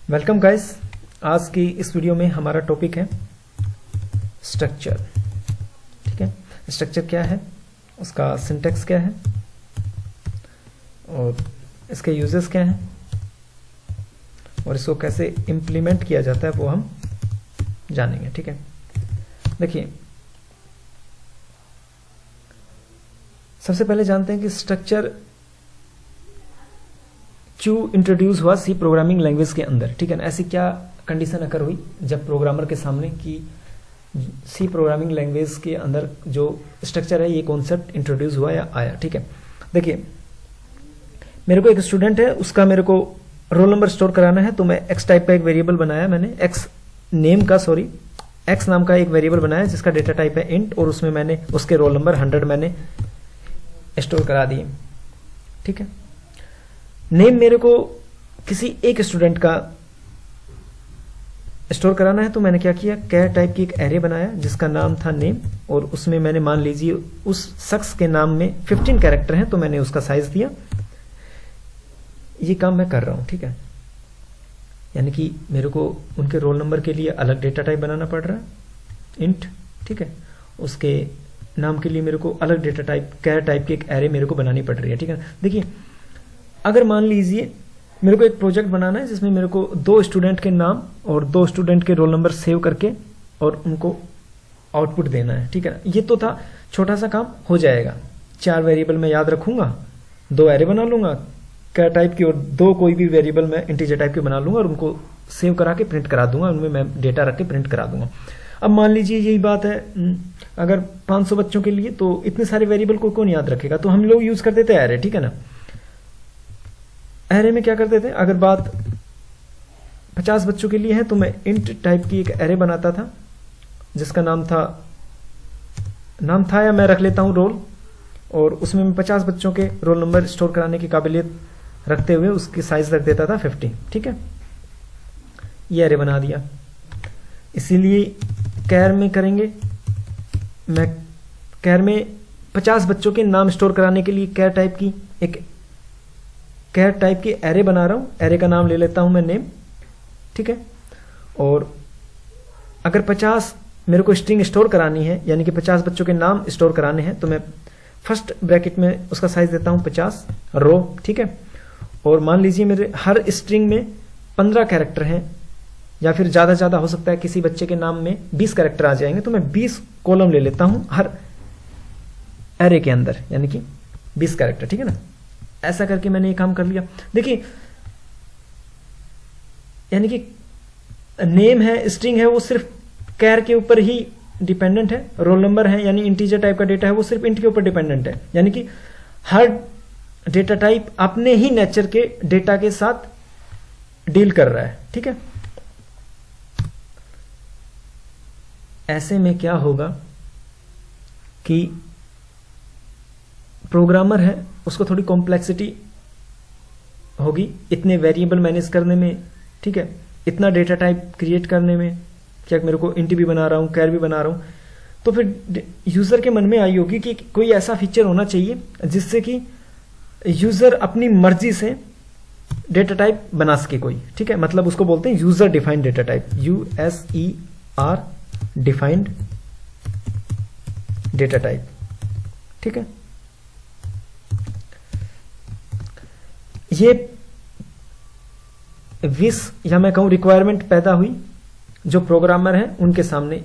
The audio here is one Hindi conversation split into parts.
Welcome guys. आज की इस वीडियो में हमारा टॉपिक है स्ट्रक्चर। ठीक है, स्ट्रक्चर क्या है, उसका सिंटैक्स क्या है और इसके यूजेस क्या हैं और इसको कैसे इम्प्लीमेंट किया जाता है वो हम जानेंगे। ठीक है, देखिए सबसे पहले जानते हैं कि स्ट्रक्चर क्यों इंट्रोड्यूस हुआ सी प्रोग्रामिंग लैंग्वेज के अंदर। ठीक है ना, ऐसी क्या कंडीशन अकर हुई जब प्रोग्रामर के सामने कि सी प्रोग्रामिंग लैंग्वेज के अंदर जो स्ट्रक्चर है ये कॉन्सेप्ट इंट्रोड्यूस हुआ या आया। ठीक है, देखिए मेरे को एक स्टूडेंट है, उसका मेरे को रोल नंबर स्टोर कराना है, तो मैं एक्स टाइप का एक वेरिएबल बनाया मैंने, एक्स नाम का एक वेरिएबल बनाया जिसका डेटा टाइप है इंट, और उसमें मैंने उसके रोल नंबर 100 मैंने स्टोर करा दिए। ठीक है, नेम मेरे को किसी एक स्टूडेंट का स्टोर कराना है, तो मैंने क्या किया, कैर टाइप की एक एरे बनाया जिसका नाम था नेम, और उसमें मैंने मान लीजिए उस शख्स के नाम में 15 कैरेक्टर हैं तो मैंने उसका साइज दिया। ये काम मैं कर रहा हूं। ठीक है, यानी कि मेरे को उनके रोल नंबर के लिए अलग डेटा टाइप बनाना पड़ रहा है इंट। ठीक है, उसके नाम के लिए मेरे को अलग डेटा टाइप कैर टाइप की एक एरे मेरे को बनानी पड़ रही है। ठीक है, देखिए अगर मान लीजिए मेरे को एक प्रोजेक्ट बनाना है जिसमें मेरे को 2 स्टूडेंट के नाम और 2 स्टूडेंट के रोल नंबर सेव करके और उनको आउटपुट देना है। ठीक है, ये तो था छोटा सा काम, हो जाएगा। 4 वेरिएबल मैं याद रखूंगा, 2 एरे बना लूंगा कैर टाइप की और 2 कोई भी वेरिएबल मैं इंटीजर टाइप के बना लूंगा और उनको सेव करा के प्रिंट करा दूंगा, उनमें मैं डेटा रख के प्रिंट करा दूंगा। अब मान लीजिए यही बात है अगर 500 बच्चों के लिए, तो इतने सारे वेरिएबल को कौन याद रखेगा, तो हम लोग यूज करते थे एरे। ठीक है ना, एरे में क्या करते थे, अगर बात 50 बच्चों के लिए है तो मैं इंट टाइप की एक एरे बनाता था जिसका नाम था या मैं रख लेता हूं रोल, और उसमें मैं 50 बच्चों के रोल नंबर स्टोर कराने की काबिलियत रखते हुए उसकी साइज रख देता था 50। ठीक है, ये एरे बना दिया। इसीलिए कैर में करेंगे, मैं कैर में 50 बच्चों के नाम स्टोर कराने के लिए कैर टाइप की एरे बना रहा हूं, एरे का नाम ले लेता हूं मैं नेम। ठीक है, और अगर 50 मेरे को स्ट्रिंग स्टोर करानी है, यानी कि 50 बच्चों के नाम स्टोर कराने हैं, तो मैं फर्स्ट ब्रैकेट में उसका साइज देता हूं 50 रो। ठीक है, और मान लीजिए मेरे हर स्ट्रिंग में 15 कैरेक्टर हैं, या फिर ज्यादा हो सकता है किसी बच्चे के नाम में 20 कैरेक्टर आ जाएंगे, तो मैं 20 कॉलम ले लेता हूं हर एरे के अंदर, यानी कि 20 कैरेक्टर। ठीक है ना, ऐसा करके मैंने ये काम कर लिया। देखिए यानी कि नेम है, स्ट्रिंग है, वो सिर्फ कैर के ऊपर ही डिपेंडेंट है, रोल नंबर है यानी इंटीजर टाइप का डेटा है वो सिर्फ इंट के ऊपर डिपेंडेंट है, यानी कि हर डेटा टाइप अपने ही नेचर के डेटा के साथ डील कर रहा है। ठीक है, ऐसे में क्या होगा कि प्रोग्रामर है उसको थोड़ी कॉम्प्लेक्सिटी होगी इतने वेरिएबल मैनेज करने में। ठीक है, इतना डेटा टाइप क्रिएट करने में, क्या मेरे को इंट भी बना रहा हूं कैर भी बना रहा हूं, तो फिर यूजर के मन में आई होगी कि कोई ऐसा फीचर होना चाहिए जिससे कि यूजर अपनी मर्जी से डेटा टाइप बना सके कोई। ठीक है, मतलब उसको बोलते हैं user defined data type, USER defined data type. ठीक है, ये विश या मैं कहूं रिक्वायरमेंट पैदा हुई जो प्रोग्रामर हैं उनके सामने,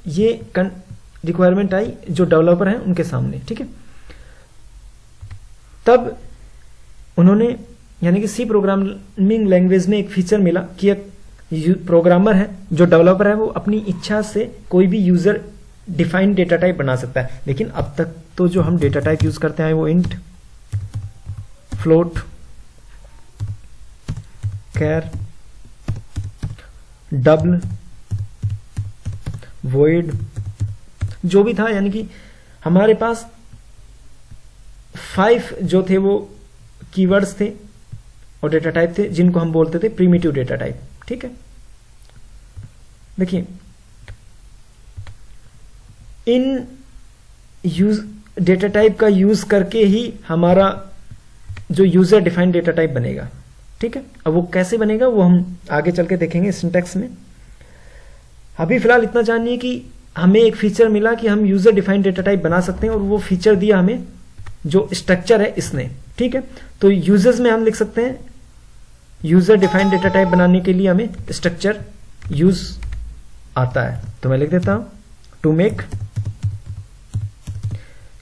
ये रिक्वायरमेंट आई जो डेवलपर हैं उनके सामने। ठीक है, तब उन्होंने यानी कि सी प्रोग्रामिंग लैंग्वेज में एक फीचर मिला कि एक प्रोग्रामर है जो डेवलपर है वो अपनी इच्छा से कोई भी यूजर डिफाइंड डेटा टाइप बना सकता है। लेकिन अब तक तो जो हम डेटा टाइप यूज करते हैं वो इंट, फ्लोट, कैर, डबल, वॉइड जो भी था, यानी कि हमारे पास 5 जो थे वो कीवर्ड्स थे और डेटा टाइप थे जिनको हम बोलते थे प्रिमिटिव डेटा टाइप। ठीक है, देखिए इन डेटा टाइप का यूज करके ही हमारा जो यूजर डिफाइंड डेटा टाइप बनेगा। ठीक है। अब वो कैसे बनेगा वो हम आगे चल के देखेंगे सिंटैक्स में। अभी फिलहाल इतना जानिए कि हमें एक फीचर मिला कि हम यूजर डिफाइंड डेटा टाइप बना सकते हैं, और वो फीचर दिया हमें जो स्ट्रक्चर है इसने, ठीक है। तो यूजर्स में हम लिख सकते हैं यूजर डिफाइंड डेटा टाइप बनाने के लिए हमें स्ट्रक्चर यूज आता है, तो मैं लिख देता हूं to make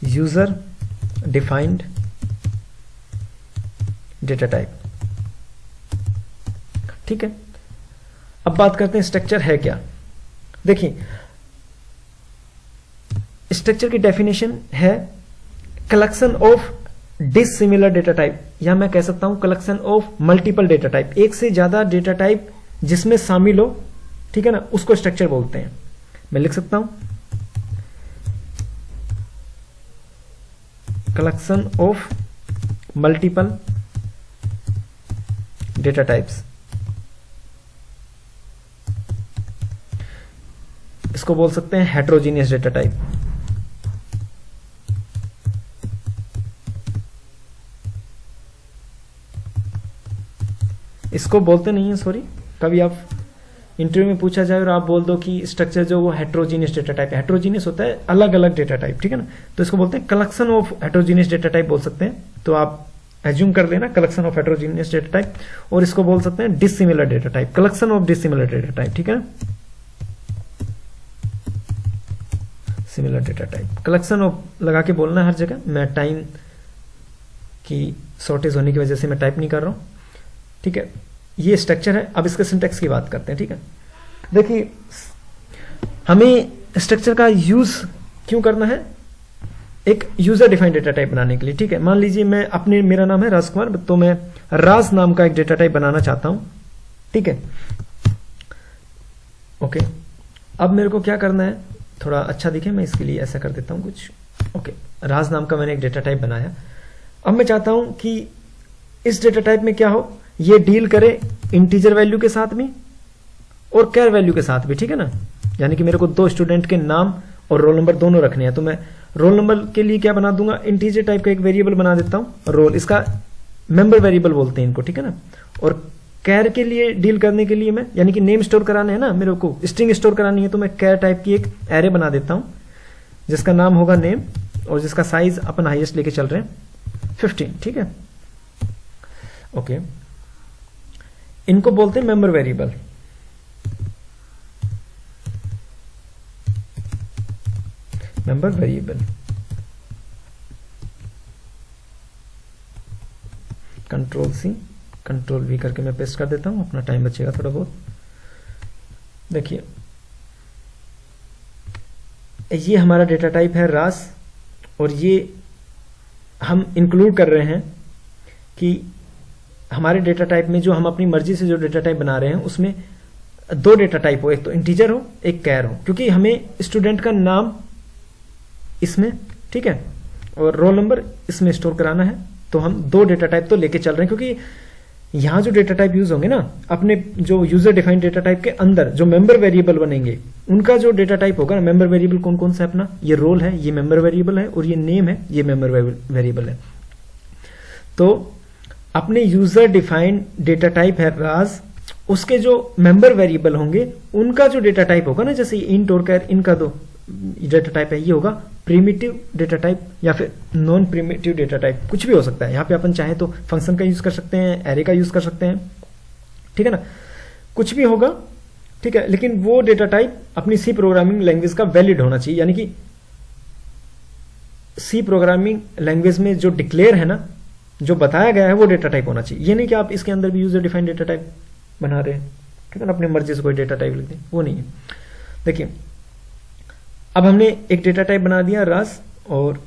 user defined data type, ठीक है। अब बात करते हैं स्ट्रक्चर है क्या। देखिए स्ट्रक्चर की डेफिनेशन है collection of dissimilar data type, या मैं कह सकता हूं collection of multiple data type, एक से ज्यादा डेटा टाइप जिसमें शामिल हो, ठीक है ना, उसको स्ट्रक्चर बोलते हैं। मैं लिख सकता हूं collection of multiple data types, इसको बोल सकते हैं हेट्रोजीनियस डेटा टाइप। इसको बोलते नहीं है, सॉरी, कभी आप इंटरव्यू में पूछा जाए और आप बोल दो कि स्ट्रक्चर जो वो हेट्रोजीनियस डेटा टाइप है, हेट्रोजीनियस होता है अलग अलग डेटा टाइप, ठीक है ना, तो इसको बोलते हैं collection of heterogeneous data type बोल सकते हैं। तो आप एज्यूम कर लेना collection of heterogeneous data type, और इसको बोल सकते हैं dissimilar data type, collection of dissimilar data type, ठीक है। Similar data type, collection of लगा के बोलना है हर जगह, मैं टाइम की शॉर्टेज होने की वजह से मैं टाइप नहीं कर रहा हूं, ठीक है। ये स्ट्रक्चर है। अब इसके सिंटैक्स की बात करते हैं, ठीक है। देखिए हमें स्ट्रक्चर का यूज क्यों करना है, एक यूजर डिफाइंड डेटा टाइप बनाने के लिए, ठीक है। मान लीजिए मैं मेरा नाम है राजकुमार, तो मैं राज नाम का एक डेटा टाइप बनाना चाहता हूं, ठीक है। ओके, अब मेरे को क्या करना है, थोड़ा अच्छा दिखे, मैं इसके लिए ऐसा कर देता हूं कुछ। ओके, राज नाम का मैंने एक डेटा टाइप बनाया। अब मैं चाहता हूं कि इस डेटा टाइप में क्या हो, ये डील करे इंटीजर वैल्यू के साथ भी और कैर वैल्यू के साथ भी, ठीक है ना। यानी कि मेरे को दो स्टूडेंट के नाम और रोल नंबर दोनों रखने हैं, तो मैं रोल नंबर के लिए क्या बना दूंगा, इंटीजर टाइप का एक वेरिएबल बना देता हूं रोल, इसका मेंबर वेरिएबल बोलते हैं इनको, ठीक है ना। और कैर के लिए डील करने के लिए मैं, यानी कि नेम स्टोर कराना है ना मेरे को, स्ट्रिंग स्टोर करानी है, तो मैं कैर टाइप की एक एरे बना देता हूं जिसका नाम होगा नेम और जिसका साइज अपन हाईएस्ट लेके चल रहे हैं 15, ठीक है। ओके, इनको बोलते हैं member variable. Member variable, control C control V करके मैं पेस्ट कर देता हूं, अपना टाइम बचेगा थोड़ा बहुत। देखिए ये हमारा डेटा टाइप है रास, और ये हम इंक्लूड कर रहे हैं कि हमारे डेटा टाइप में जो हम अपनी मर्जी से जो डेटा टाइप बना रहे हैं उसमें दो डेटा टाइप हो, एक तो इंटीजर हो एक कैर हो, क्योंकि हमें स्टूडेंट का नाम इसमें, ठीक है, और रोल नंबर इसमें स्टोर कराना है। तो हम दो डेटा टाइप तो लेके चल रहे हैं, क्योंकि यहां जो डेटा टाइप यूज होंगे ना, अपने जो यूजर डिफाइंड डेटा टाइप के अंदर जो मेंबर वेरिएबल बनेंगे उनका जो डेटा टाइप होगा ना, मेंबर वेरिएबल कौन कौन सा है अपना, ये रोल है, ये मेंबर वेरिएबल है, और ये नेम है, ये मेंबर वेरिएबल है। तो अपने यूजर डिफाइंड डेटा टाइप है राज, उसके जो मेंबर वेरिएबल होंगे उनका जो डेटा टाइप होगा ना, जैसे इंट और कैर, इनका दो डेटा टाइप है, ये होगा प्रिमिटिव डेटा टाइप या फिर नॉन प्रिमिटिव डेटा टाइप, कुछ भी हो सकता है। यहाँ पे अपन चाहे तो फंक्शन का यूज कर सकते हैं, एरे का यूज कर सकते हैं, ठीक है ना, कुछ भी होगा, ठीक है। लेकिन वो डेटा टाइप अपनी सी प्रोग्रामिंग लैंग्वेज का वैलिड होना चाहिए, यानी कि सी प्रोग्रामिंग लैंग्वेज में जो डिक्लेयर है ना, जो बताया गया है वो डेटा टाइप होना चाहिए। ये नहीं कि आप इसके अंदर भी यूजर डिफाइंड डेटा टाइप बना रहे हैं, ठीक है ना, अपनी मर्जी से कोई डेटा टाइप लिख दें, वो नहीं है। देखिए अब हमने एक डेटा टाइप बना दिया रास, और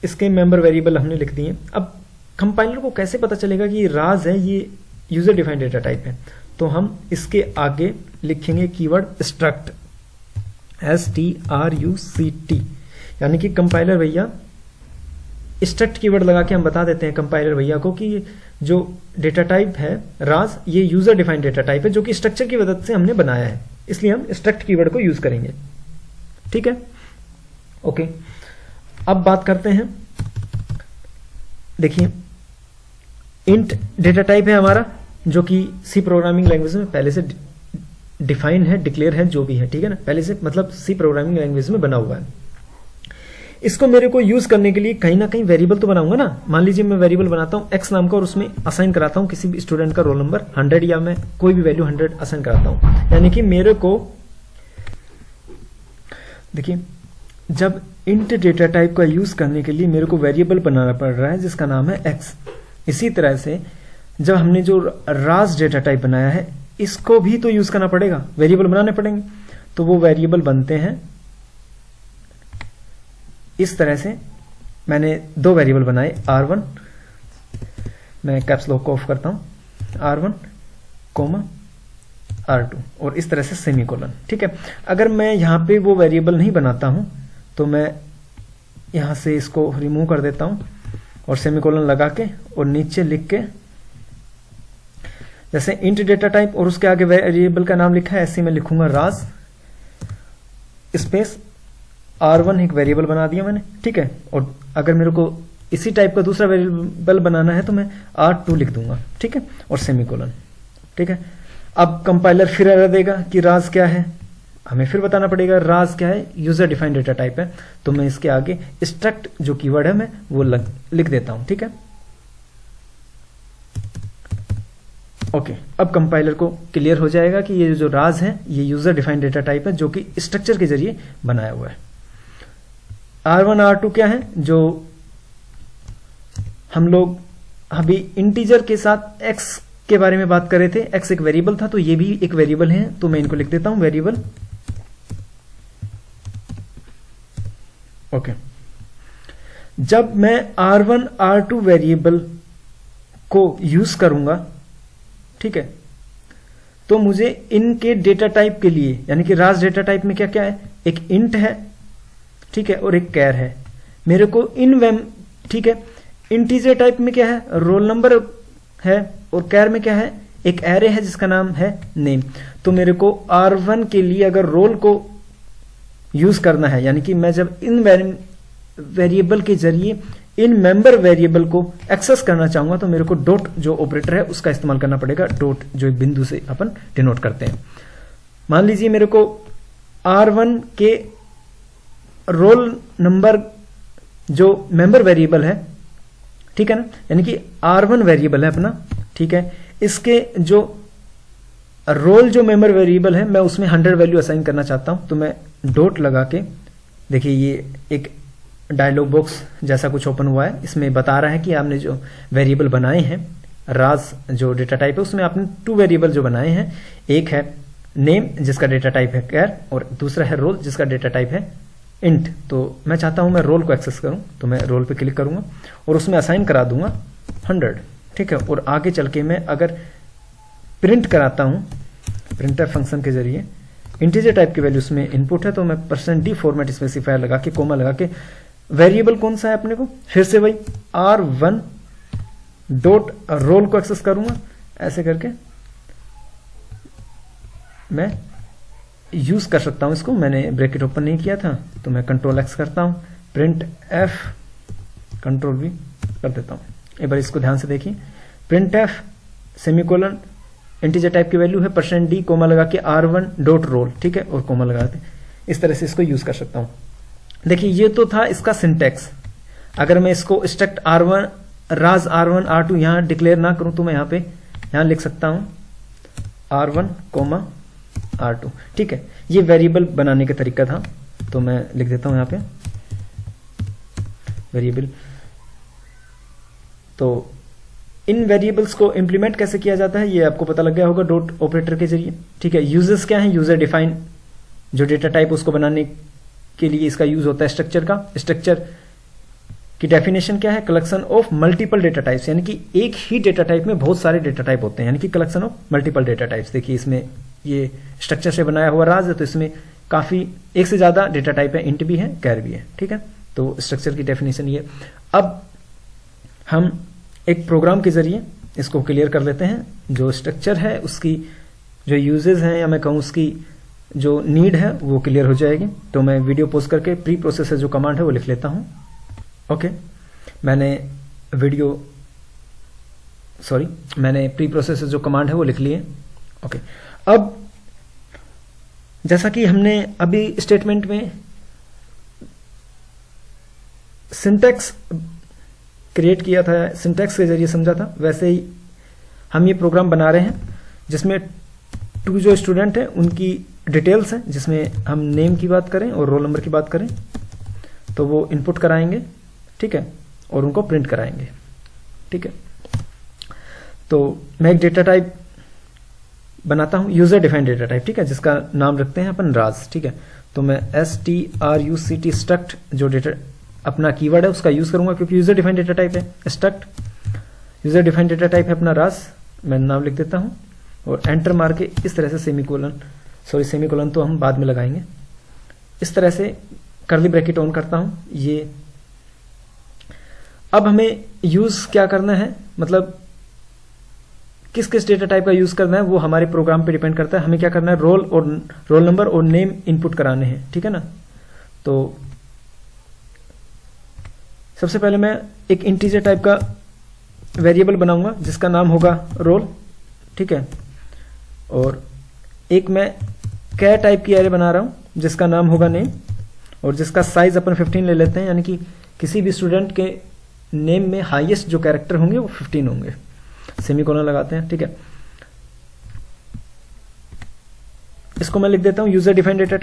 इसके मेंबर वेरिएबल हमने लिख दिए। अब कंपाइलर को कैसे पता चलेगा कि ये राज है, ये यूजर डिफाइंड डेटा टाइप है, तो हम इसके आगे लिखेंगे कीवर्ड स्ट्रक्ट, STRUCT, यानी कि कंपाइलर भैया स्ट्रक्ट कीवर्ड लगा के हम बता देते हैं कंपाइलर भैया को कि जो डेटा टाइप है राज, ये यूजर डिफाइंड डेटा टाइप है जो कि स्ट्रक्चर की मदद से हमने बनाया है, इसलिए हम स्ट्रक्ट कीवर्ड को यूज करेंगे, ठीक है। ओके, अब बात करते हैं, देखिए इंट डेटा टाइप है हमारा, जो कि सी प्रोग्रामिंग लैंग्वेज में पहले से डिफाइन है, डिक्लेयर है, जो भी है, ठीक है ना, पहले से मतलब सी प्रोग्रामिंग लैंग्वेज में बना हुआ है। इसको मेरे को यूज करने के लिए कहीं ना कहीं वेरिएबल तो बनाऊंगा ना। मान लीजिए मैं वेरिएबल बनाता हूं एक्स नाम का और उसमें असाइन कराता हूं किसी भी स्टूडेंट का रोल नंबर 100 या मैं कोई भी वैल्यू 100 असाइन कराता हूं। यानी कि मेरे को देखिए, जब इंट डेटा टाइप का यूज करने के लिए मेरे को वेरिएबल बनाना पड़ रहा है जिसका नाम है एक्स। इसी तरह से जब हमने जो राज डेटा टाइप बनाया है इसको भी तो यूज करना पड़ेगा, वेरिएबल बनाने पड़ेंगे। तो वो वेरिएबल बनते हैं इस तरह से। मैंने 2 वेरिएबल बनाए R1, मैं कैप्स लॉक को ऑफ करता हूं, R1 कोमा R2 और इस तरह से सेमीकोलन, ठीक है। अगर मैं यहां पे वो वेरिएबल नहीं बनाता हूं तो मैं यहां से इसको रिमूव कर देता हूं और सेमीकोलन लगा के और नीचे लिख के जैसे इंट डेटा टाइप और उसके आगे वेरिएबल का नाम लिखा है ऐसे मैं लिखूंगा राज स्पेस R1 एक वेरिएबल बना दिया मैंने, ठीक है। और अगर मेरे को इसी टाइप का दूसरा वेरिएबल बनाना है तो मैं R2 लिख दूंगा, ठीक है, और सेमीकोलन, ठीक है। अब कंपाइलर फिर एरर देगा कि राज क्या है, हमें फिर बताना पड़ेगा राज क्या है, यूजर डिफाइंड डेटा टाइप है। तो मैं इसके आगे स्ट्रक्ट जो कीवर्ड है मैं वो लिख देता हूं, ठीक है। ओके, अब कंपाइलर को क्लियर हो जाएगा कि ये जो राज है ये यूजर डिफाइंड डेटा टाइप है जो कि स्ट्रक्चर के जरिए बनाया हुआ है। R1 R2 क्या है, जो हम लोग अभी इंटीजर के साथ x के बारे में बात कर रहे थे। x एक वेरिएबल था तो ये भी एक वेरिएबल है, तो मैं इनको लिख देता हूं वेरिएबल। ओके, जब मैं R1 R2 वेरिएबल को यूज करूंगा, ठीक है, तो मुझे इनके डेटा टाइप के लिए यानी कि राज डेटा टाइप में क्या क्या है, एक इंट है, ठीक है, और एक कैर है। मेरे को ठीक है, इंटीजर टाइप में क्या है, रोल नंबर है, और कैर में क्या है, एक एरे है जिसका नाम है नेम। तो मेरे को R1 के लिए अगर रोल को यूज करना है यानी कि मैं जब इन वेरिएबल के जरिए इन मेंबर वेरिएबल को एक्सेस करना चाहूंगा तो मेरे को डॉट जो ऑपरेटर है उसका इस्तेमाल करना पड़ेगा, डॉट जो एक बिंदु से अपन डिनोट करते हैं। मान लीजिए मेरे को R1 के रोल नंबर जो मेंबर वेरिएबल है, ठीक है ना, यानी कि R1 वेरिएबल है अपना, ठीक है, इसके जो रोल जो मेंबर वेरिएबल है मैं उसमें 100 वैल्यू असाइन करना चाहता हूं। तो मैं डॉट लगा के, देखिए ये एक डायलॉग बॉक्स जैसा कुछ ओपन हुआ है, इसमें बता रहा है कि आपने जो वेरिएबल बनाए हैं राज जो डेटा टाइप है उसमें आपने 2 वेरिएबल जो बनाए हैं, एक है नेम जिसका डेटा टाइप है कैर और दूसरा है रोल जिसका डेटा टाइप है इंट। तो मैं चाहता हूं मैं रोल को एक्सेस करूं तो मैं रोल पे क्लिक करूंगा और उसमें असाइन करा दूंगा 100, ठीक है। और आगे चल के मैं अगर प्रिंट कराता हूं प्रिंटफ फंक्शन के जरिए इंटीजर टाइप की वैल्यू उसमें इनपुट है तो मैं %d फॉर्मेट स्पेसिफायर लगा के कोमा लगा के वेरिएबल कौन सा है अपने को, फिर से वही R1 डॉट रोल को एक्सेस करूंगा, ऐसे करके मैं यूज कर सकता हूं इसको। मैंने ब्रैकेट ओपन नहीं किया था तो मैं Ctrl+X करता हूं, प्रिंट F Ctrl+V कर देता हूं। एक बार इसको ध्यान से देखिए, print F semicolon integer type की वैल्यू है %d कोमा लगा के R1 डॉट रोल, ठीक है, और कोमा लगा के इस तरह से इसको यूज कर सकता हूं। देखिए ये तो था इसका सिंटेक्स। अगर मैं इसको स्ट्रक्ट R1 राज R1 R2 यहां डिक्लेयर ना करूं तो मैं यहां लिख सकता हूं R1 कोमा R2, ठीक है। ये वेरिएबल बनाने का तरीका था तो मैं लिख देता हूं यहां पे वेरिएबल। तो इन वेरिएबल्स को इंप्लीमेंट कैसे किया जाता है ये आपको पता लग गया होगा डॉट ऑपरेटर के जरिए, ठीक है। यूजर्स क्या है, यूजर डिफाइन जो डेटा टाइप उसको बनाने के लिए इसका यूज होता है स्ट्रक्चर का। स्ट्रक्चर की डेफिनेशन क्या है, collection of multiple data types, यानी कि एक ही डेटा टाइप में बहुत सारे डेटा टाइप होते हैं, यानी कि collection of multiple data types. देखिए इसमें ये स्ट्रक्चर से बनाया हुआ राज है तो इसमें काफी एक से ज्यादा डेटा टाइप है, इंट भी है कैर भी है, ठीक है। तो स्ट्रक्चर की डेफिनेशन ये। अब हम एक प्रोग्राम के जरिए इसको क्लियर कर लेते हैं। जो स्ट्रक्चर है उसकी जो यूजेस हैं या मैं कहूँ उसकी जो नीड है वो क्लियर हो जाएगी। तो मैं वीडियो पोस्ट करके प्री प्रोसेसर जो कमांड है वो लिख लेता हूं। ओके, मैंने वीडियो सॉरी, मैंने प्री प्रोसेस जो कमांड है वो लिख ली है। ओके, अब जैसा कि हमने अभी स्टेटमेंट में सिंटैक्स क्रिएट किया था, सिंटैक्स के जरिए समझा था, वैसे ही हम ये प्रोग्राम बना रहे हैं जिसमें 2 जो स्टूडेंट हैं उनकी डिटेल्स हैं, जिसमें हम नेम की बात करें और रोल नंबर की बात करें तो वो इनपुट कराएंगे, ठीक है, और उनको प्रिंट कराएंगे, ठीक है। तो मैं एक डेटा टाइप बनाता हूं, यूजर डिफाइंड डेटा टाइप, ठीक है, जिसका नाम रखते हैं अपन राज, ठीक है। तो मैं struct स्ट्रक्ट जो डेटा अपना कीवर्ड है उसका यूज करूंगा, क्योंकि यूजर डिफाइंड डेटा टाइप है struct, user defined data type है अपना राज, मैं नाम लिख देता हूं और एंटर मार के इस तरह से सेमीकोलन तो हम बाद में लगाएंगे, इस तरह से कर्ली ब्रैकेट ऑन करता हूं। ये अब हमें यूज क्या करना है, मतलब किस किस डेटा टाइप का यूज करना है वो हमारे प्रोग्राम पे डिपेंड करता है। हमें क्या करना है, रोल नंबर और नेम इनपुट कराने हैं, ठीक है ना। तो सबसे पहले मैं एक इंटीजर टाइप का वेरिएबल बनाऊंगा जिसका नाम होगा रोल, ठीक है, और एक मैं कैर टाइप की एरे बना रहा हूं जिसका नाम होगा नेम, और जिसका साइज अपन 15 ले लेते हैं, यानी कि किसी भी स्टूडेंट के नेम में हाईएस्ट जो कैरेक्टर होंगे वो 15 होंगे। सेमीकोलन लगाते हैं, ठीक है। इसको मैं लिख देता हूं यूजर डिफाइंड डेटा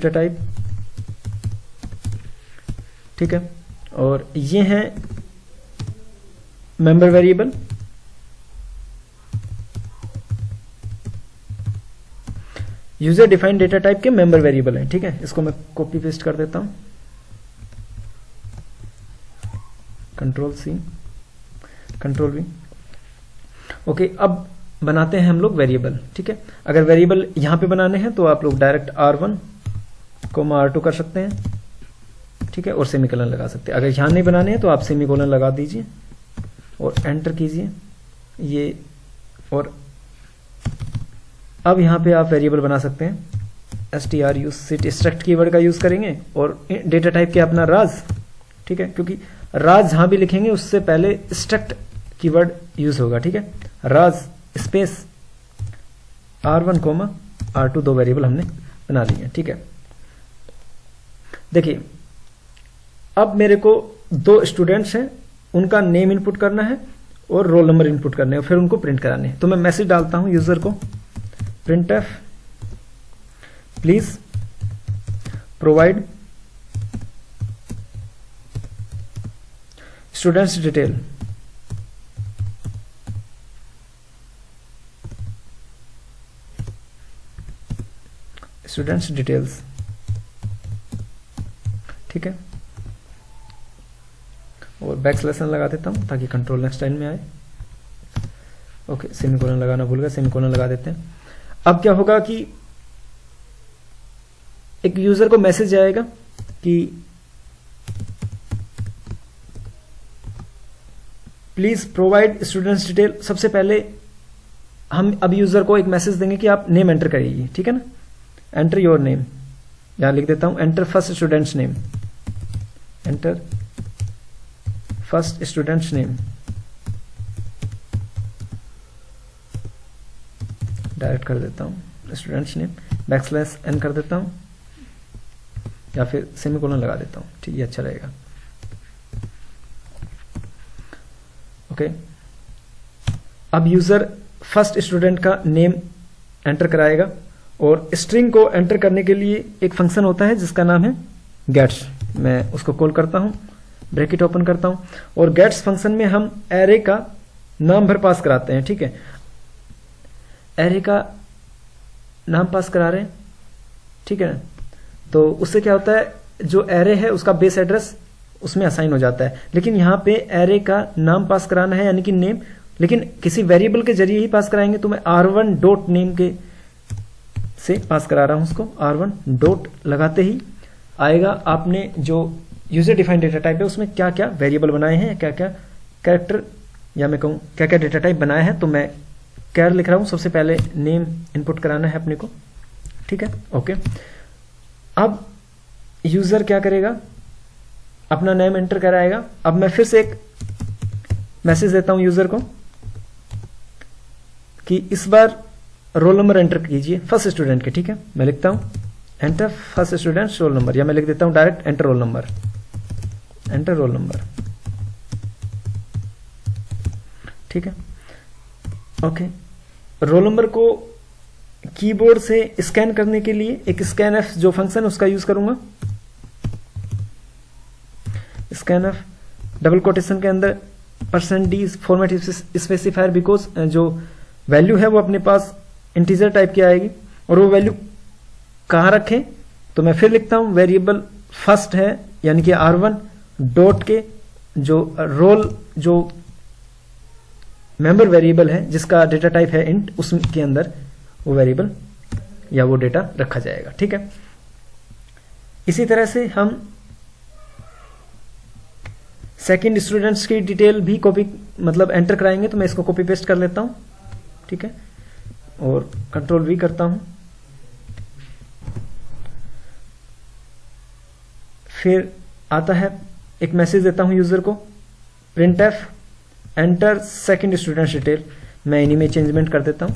टाइप, ठीक है, और ये है member variable, user defined data type के मेंबर वेरिएबल है, ठीक है। इसको मैं कॉपी पेस्ट कर देता हूं, Ctrl+C Ctrl+V। ओके, अब बनाते हैं हम लोग वेरिएबल, ठीक है। अगर वेरिएबल यहां पे बनाने हैं तो आप लोग डायरेक्ट R1 R2 कर सकते हैं, ठीक है, और सेमीकोलन लगा सकते हैं। अगर यहां नहीं बनाने हैं तो आप सेमीकोलन लगा दीजिए और एंटर कीजिए ये, और अब यहां पे आप वेरिएबल बना सकते हैं। struct कीवर्ड का यूज करेंगे और डेटा टाइप के अपना राज, ठीक है, क्योंकि राज जहां भी लिखेंगे उससे पहले स्ट्रक्ट कीवर्ड यूज होगा, ठीक है। राज स्पेस R1 R2 दो वेरिएबल हमने बना लिए, ठीक है। देखिए, अब मेरे को 2 स्टूडेंट्स हैं, उनका नेम इनपुट करना है और रोल नंबर इनपुट करने हैं, फिर उनको प्रिंट कराने हैं। तो मैं मैसेज डालता हूं यूजर को, printf please provide students detail, students details, ठीक है, और बैकस्लैश लगा देता हूं ताकि कंट्रोल नेक्स्ट लाइन में आए। ओके, सेमीकोलन लगाना भूल गया, सेमीकोलन लगा देते हैं। अब क्या होगा कि एक यूजर को मैसेज आएगा कि प्लीज प्रोवाइड स्टूडेंट्स डिटेल। सबसे पहले हम अब यूजर को एक मैसेज देंगे कि आप नेम एंटर करिए, ठीक है ना। एंटर योर नेम, यहां लिख देता हूं enter first students name, enter first students name, direct कर देता हूं स्टूडेंट्स नेम, बैकस्लैश n कर देता हूं या फिर सेमीकोलन लगा देता हूं, ठीक है, अच्छा रहेगा। ओके, अब यूजर फर्स्ट स्टूडेंट का नेम एंटर कराएगा और स्ट्रिंग को एंटर करने के लिए एक फंक्शन होता है जिसका नाम है गेट्स। मैं उसको कॉल करता हूं, ब्रैकेट ओपन करता हूं, और गेट्स फंक्शन में हम एरे का नाम भर पास कराते हैं, ठीक है। एरे का नाम पास करा रहे हैं, ठीक है ना। तो उससे क्या होता है, जो एरे है उसका बेस एड्रेस उसमें असाइन हो जाता है। लेकिन यहाँ पे एरे का नाम पास कराना है यानी कि नेम, लेकिन किसी वेरिएबल के जरिए ही पास कराएंगे। तो मैं R1 डॉट नेम के से पास करा रहा हूं उसको। R1 डॉट लगाते ही आएगा आपने जो यूजर डिफाइंड डेटा टाइप है उसमें क्या क्या वेरिएबल बनाए हैं, क्या क्या कैरेक्टर या मैं कहूं क्या क्या डेटा टाइप बनाए हैं। तो मैं कैर लिख रहा हूं, सबसे पहले नेम इनपुट कराना है अपने को, ठीक है। ओके, अब यूजर क्या करेगा, अपना नेम एंटर कराएगा। अब मैं फिर से एक मैसेज देता हूं यूजर को कि इस बार रोल नंबर एंटर कीजिए फर्स्ट स्टूडेंट के। ठीक है, मैं लिखता हूं enter first student roll number, या मैं लिख देता हूं direct enter roll number, enter roll number. ठीक है, ओके। रोल नंबर को कीबोर्ड से स्कैन करने के लिए एक स्कैनएफ जो फंक्शन उसका यूज करूंगा। स्कैनएफ डबल कोटेशन के अंदर %d फॉर्मेट स्पेसिफायर, बिकॉज जो वैल्यू है वो अपने पास इंटीजर टाइप की आएगी, और वो वैल्यू कहां रखें, तो मैं फिर लिखता हूं वेरिएबल फर्स्ट है यानी कि R1 डॉट के जो रोल जो मेंबर वेरिएबल है जिसका डेटा टाइप है इंट, उसके अंदर वो वेरिएबल या वो डेटा रखा जाएगा। ठीक है, इसी तरह से हम सेकंड स्टूडेंट्स की डिटेल भी कॉपी मतलब एंटर कराएंगे, तो मैं इसको कॉपी पेस्ट कर लेता हूं। ठीक है, और कंट्रोल V करता हूं। फिर आता है एक मैसेज देता हूं यूजर को printf enter second student detail. मैं इन्हीं में चेंजमेंट कर देता हूं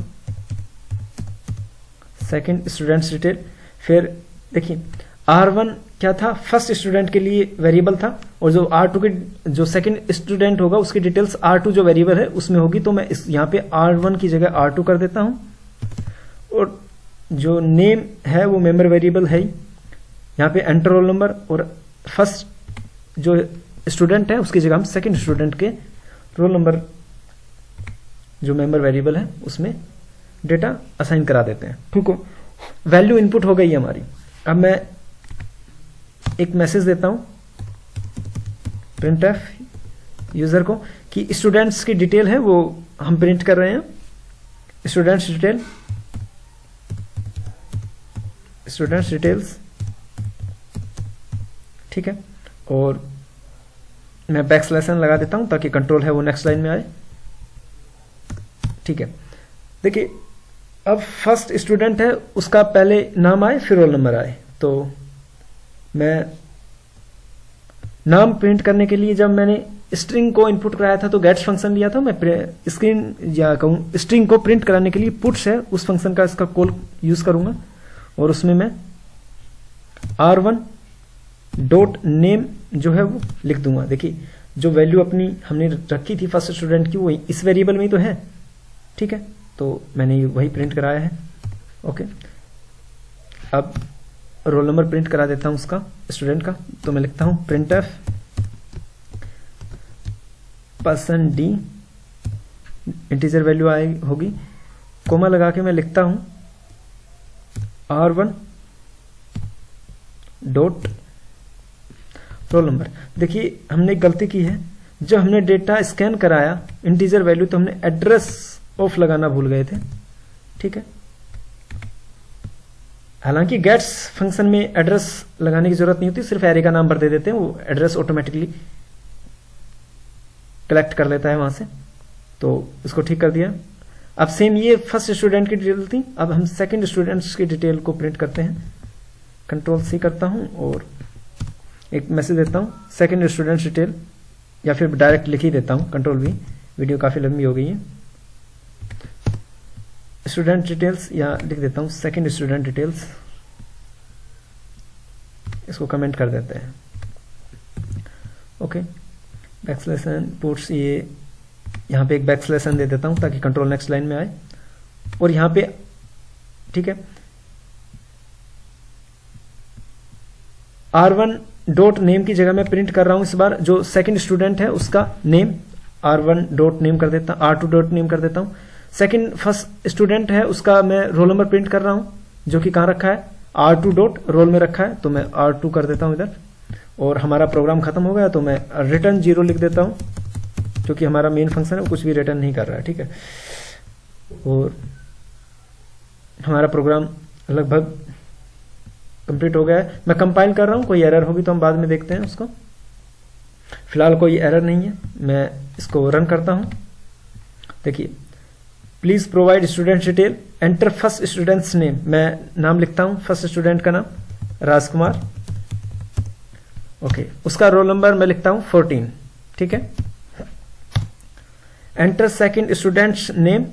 सेकंड स्टूडेंट डिटेल। फिर देखिए R1 क्या था, फर्स्ट स्टूडेंट के लिए वेरिएबल था, और जो R2 के जो सेकंड स्टूडेंट होगा उसकी डिटेल्स R2 जो वेरिएबल है उसमें होगी, तो मैं इस यहाँ पे R1 की जगह R2 कर देता हूं। और जो नेम है वो मेंबर वेरिएबल है, यहाँ पे एंटर रोल नंबर, और फर्स्ट जो स्टूडेंट है उसकी जगह हम सेकंड स्टूडेंट के रोल नंबर जो मेंबर वेरिएबल है उसमें डेटा असाइन करा देते हैं। ठीक है, वैल्यू इनपुट हो गई हमारी। अब मैं एक मैसेज देता हूं printf यूजर को कि स्टूडेंट्स की डिटेल है वो हम प्रिंट कर रहे हैं, स्टूडेंट्स डिटेल, स्टूडेंट्स डिटेल्स। ठीक है, और मैं बैकस्लैश लगा देता हूं ताकि कंट्रोल है वो नेक्स्ट लाइन में आए। ठीक है, देखिए अब फर्स्ट स्टूडेंट है उसका पहले नाम आए फिर रोल नंबर आए, तो मैं नाम प्रिंट करने के लिए जब मैंने स्ट्रिंग को इनपुट कराया था तो गेट्स फंक्शन लिया था। मैं स्क्रीन या कहूं स्ट्रिंग को प्रिंट कराने के लिए पुट्स है उस फंक्शन का इसका कॉल यूज करूंगा, और उसमें मैं R1 डॉट नेम जो है वो लिख दूंगा। देखिए जो वैल्यू अपनी हमने रखी थी फर्स्ट स्टूडेंट की वो इस वेरिएबल में ही तो है। ठीक है, तो मैंने वही प्रिंट कराया है। ओके, अब रोल नंबर प्रिंट करा देता हूं उसका स्टूडेंट का, तो मैं लिखता हूं printf %d इंटीजर वैल्यू आएगी होगी, कोमा लगा के मैं लिखता हूं R1 डॉट रोल नंबर। देखिए हमने एक गलती की है, जब हमने डेटा स्कैन कराया इंटीजर वैल्यू तो हमने एड्रेस ऑफ लगाना भूल गए थे। ठीक है, हालांकि गेट्स फंक्शन में एड्रेस लगाने की जरूरत नहीं होती, सिर्फ एरे का नाम भर दे देते हैं, वो एड्रेस ऑटोमेटिकली कलेक्ट कर लेता है वहां से, तो इसको ठीक कर दिया। अब सेम ये फर्स्ट स्टूडेंट की डिटेल थी, अब हम सेकंड स्टूडेंट्स की डिटेल को प्रिंट करते हैं। कंट्रोल C करता हूं और एक मैसेज देता हूं सेकंड स्टूडेंट डिटेल, या फिर डायरेक्ट लिख ही देता हूं कंट्रोल V, वीडियो काफी लंबी हो गई है। स्टूडेंट डिटेल्स या लिख देता हूं सेकंड स्टूडेंट डिटेल्स, इसको कमेंट कर देते हैं। ओके, बैकस्लैश पुट्स, ये यहां पे एक बैकस्लैश दे देता हूं ताकि कंट्रोल नेक्स्ट लाइन में आए, और यहां पे ठीक है R1 डॉट नेम की जगह मैं प्रिंट कर रहा हूं इस बार जो सेकंड स्टूडेंट है उसका नेम, R1 डॉट नेम कर देता हूं, R2 डॉट नेम कर देता हूं। सेकंड फर्स्ट स्टूडेंट है उसका मैं रोल नंबर प्रिंट कर रहा हूं जो कि कहां रखा है, R2 डॉट रोल में रखा है, तो मैं R2 कर देता हूं इधर, और हमारा प्रोग्राम खत्म हो गया तो मैं रिटर्न 0 लिख देता हूं, क्योंकि हमारा मेन फंक्शन है वो कुछ भी रिटर्न नहीं कर रहा है। ठीक है, और हमारा प्रोग्राम लगभग कंप्लीट हो गया है। मैं कंपाइल कर रहा हूं, कोई एरर होगी तो हम बाद में देखते हैं उसको, फिलहाल कोई एरर नहीं है। मैं इसको रन करता हूं। देखिए please provide student detail, enter first students name, मैं नाम लिखता हूं फर्स्ट स्टूडेंट का नाम राजकुमार, ओके, उसका रोल नंबर मैं लिखता हूं 14, ठीक है। एंटर सेकंड स्टूडेंट्स नेम,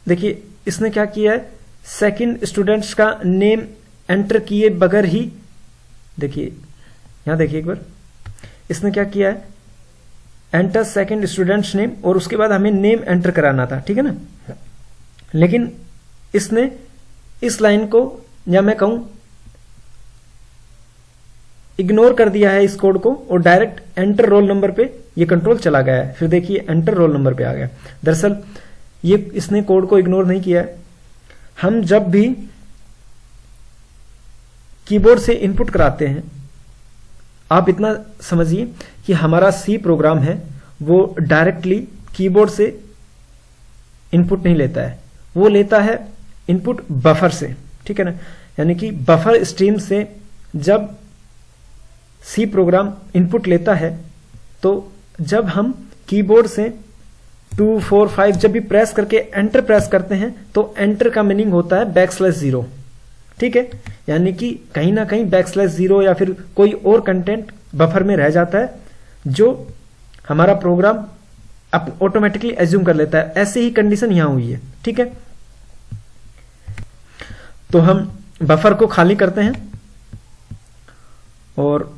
देखिए इसने क्या किया है, सेकंड स्टूडेंट्स का नेम एंटर किए बगैर ही, देखिए यहां देखिए एक बार, इसने क्या किया है, एंटर सेकंड स्टूडेंट्स नेम, और उसके बाद हमें नेम एंटर कराना था, ठीक है ना। लेकिन इसने इस लाइन को, या मैं कहूं इग्नोर कर दिया है इस कोड को, और डायरेक्ट एंटर रोल नंबर पे ये कंट्रोल चला गया है। फिर देखिए एंटर रोल नंबर पे आ गया। दरअसल ये इसने कोड को इग्नोर नहीं किया है। हम जब भी कीबोर्ड से इनपुट कराते हैं, आप इतना समझिए कि हमारा सी प्रोग्राम है वो डायरेक्टली कीबोर्ड से इनपुट नहीं लेता है, वो लेता है इनपुट बफर से, ठीक है ना। यानी कि बफर स्ट्रीम से जब सी प्रोग्राम इनपुट लेता है, तो जब हम कीबोर्ड से 2, 4, 5 जब भी प्रेस करके एंटर प्रेस करते हैं, तो एंटर का मीनिंग होता है \0, ठीक है। यानी कि कहीं ना कहीं \0 या फिर कोई और कंटेंट बफर में रह जाता है, जो हमारा प्रोग्राम ऑटोमेटिकली एज्यूम कर लेता है। ऐसे ही कंडीशन यहां हुई है, ठीक है। तो हम बफर को खाली करते हैं, और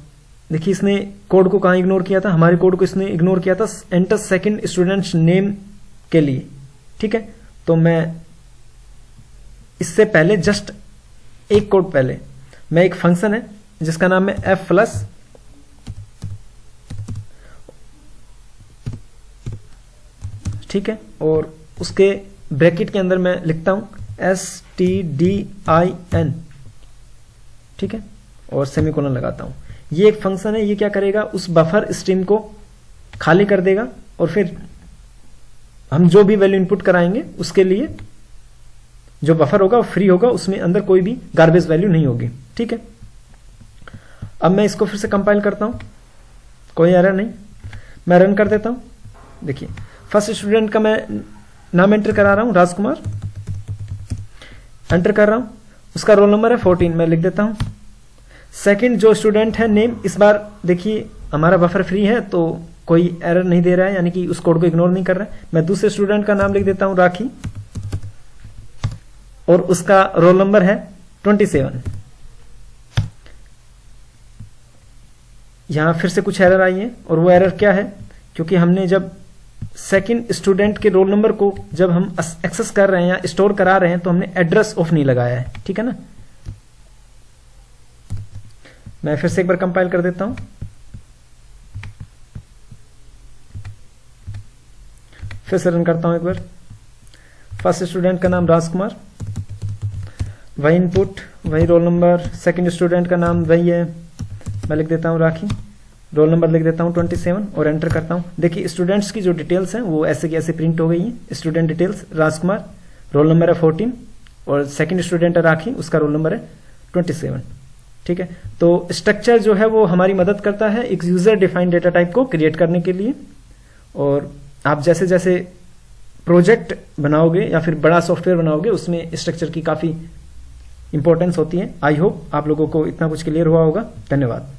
देखिए इसने कोड को कहां इग्नोर किया था, हमारे कोड को इसने इग्नोर किया था एंटर सेकंड स्टूडेंट्स नेम के लिए, ठीक है। तो मैं इससे पहले जस्ट एक कोड पहले, मैं एक फंक्शन है जिसका नाम है f+, ठीक है, और उसके ब्रैकेट के अंदर मैं लिखता हूं stdin, ठीक है, और सेमीकोलन लगाता हूं। ये एक फंक्शन है, ये क्या करेगा, उस बफर स्ट्रीम को खाली कर देगा, और फिर हम जो भी वैल्यू इनपुट कराएंगे उसके लिए जो बफर होगा वो फ्री होगा, उसमें अंदर कोई भी गार्बेज वैल्यू नहीं होगी, ठीक है। अब मैं इसको फिर से कंपाइल करता हूं, कोई एरर नहीं, मैं रन कर देता हूं। देखिए फर्स्ट स्टूडेंट का मैं नाम एंटर करा रहा हूं, राजकुमार एंटर कर रहा हूं, उसका रोल नंबर है 14, मैं लिख देता हूं। सेकंड जो स्टूडेंट है नेम, इस बार देखिए हमारा बफर फ्री है तो कोई एरर नहीं दे रहा है, यानी कि उस कोड को इग्नोर नहीं कर रहा है। मैं दूसरे स्टूडेंट का नाम लिख देता हूं राखी, और उसका रोल नंबर है 27। यहां फिर से कुछ एरर आई है, और वो एरर क्या है, क्योंकि हमने जब सेकंड स्टूडेंट के रोल नंबर को जब हम एक्सेस कर रहे हैं या स्टोर करा रहे हैं, तो हमने एड्रेस ऑफ नहीं लगाया है, ठीक है ना। मैं फिर से एक बार कंपाइल कर देता हूं, फिर से रन करता हूं एक बार। फर्स्ट स्टूडेंट का नाम राजकुमार, वही इनपुट वही रोल नंबर, सेकंड स्टूडेंट का नाम वही है, मैं लिख देता हूं राखी, रोल नंबर लिख देता हूं 27, और एंटर करता हूं। देखिए स्टूडेंट्स की जो डिटेल्स हैं वो ऐसे की ऐसे प्रिंट हो गई हैं। स्टूडेंट डिटेल्स राजकुमार, रोल नंबर है 14, और सेकंड स्टूडेंट है राखी, उसका रोल नंबर है 27, ठीक है। तो स्ट्रक्चर जो है वो हमारी मदद करता है एक यूजर डिफाइंड डेटा टाइप को क्रिएट करने के लिए, और आप जैसे जैसे प्रोजेक्ट बनाओगे या फिर बड़ा सॉफ्टवेयर बनाओगे, उसमें स्ट्रक्चर की काफी इंपॉर्टेंस होती है। आई होप आप लोगों को इतना कुछ क्लियर हुआ होगा। धन्यवाद।